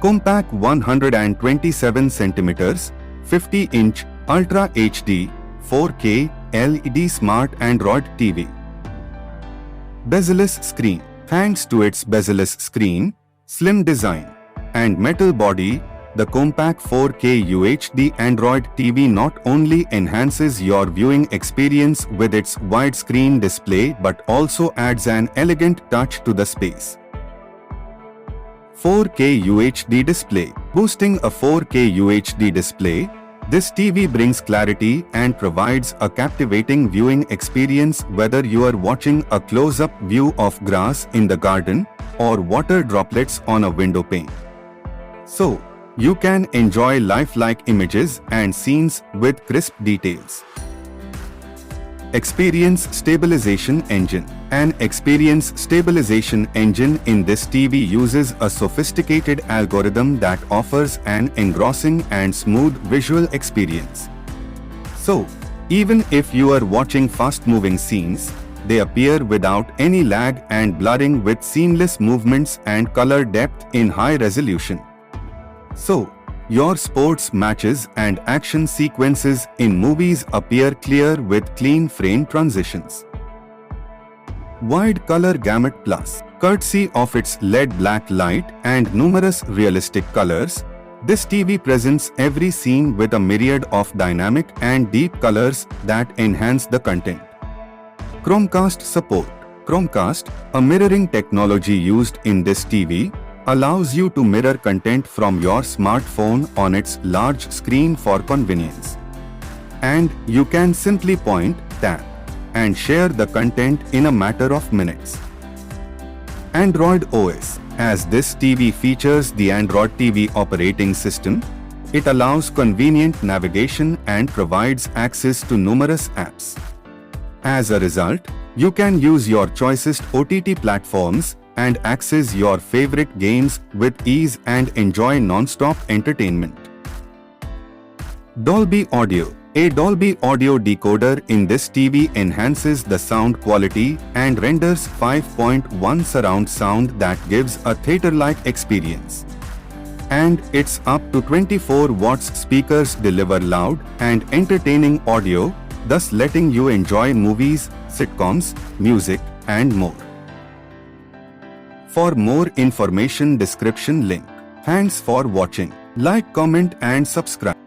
Compaq 127 cm, 50-inch, Ultra HD, 4K, LED Smart Android TV. Bezel-less screen. Thanks to its bezel-less screen, slim design, and metal body, the Compaq 4K UHD Android TV not only enhances your viewing experience with its widescreen display but also adds an elegant touch to the space. 4K UHD display. Boosting a 4K UHD display, this TV brings clarity and provides a captivating viewing experience whether you are watching a close-up view of grass in the garden or water droplets on a window pane. So, you can enjoy lifelike images and scenes with crisp details. Experience Stabilization Engine. An experience stabilization engine in this TV uses a sophisticated algorithm that offers an engrossing and smooth visual experience. So, even if you are watching fast-moving scenes, they appear without any lag and blurring with seamless movements and color depth in high resolution. So, your sports matches and action sequences in movies appear clear with clean frame transitions. Wide Color Gamut Plus. Courtesy of its LED black light and numerous realistic colors, this TV presents every scene with a myriad of dynamic and deep colors that enhance the content. Chromecast support. Chromecast, a mirroring technology used in this TV, allows you to mirror content from your smartphone on its large screen for convenience. And you can simply point, tap, and share the content in a matter of minutes. Android OS. As this TV features the Android TV operating system, it allows convenient navigation and provides access to numerous apps. As a result, you can use your choicest OTT platforms and access your favorite games with ease and enjoy non-stop entertainment. Dolby Audio. A Dolby Audio decoder in this TV enhances the sound quality and renders 5.1 surround sound that gives a theater-like experience. And its up to 24 watts speakers deliver loud and entertaining audio, thus letting you enjoy movies, sitcoms, music, and more. For more information, description link. Thanks for watching. Like, comment and subscribe.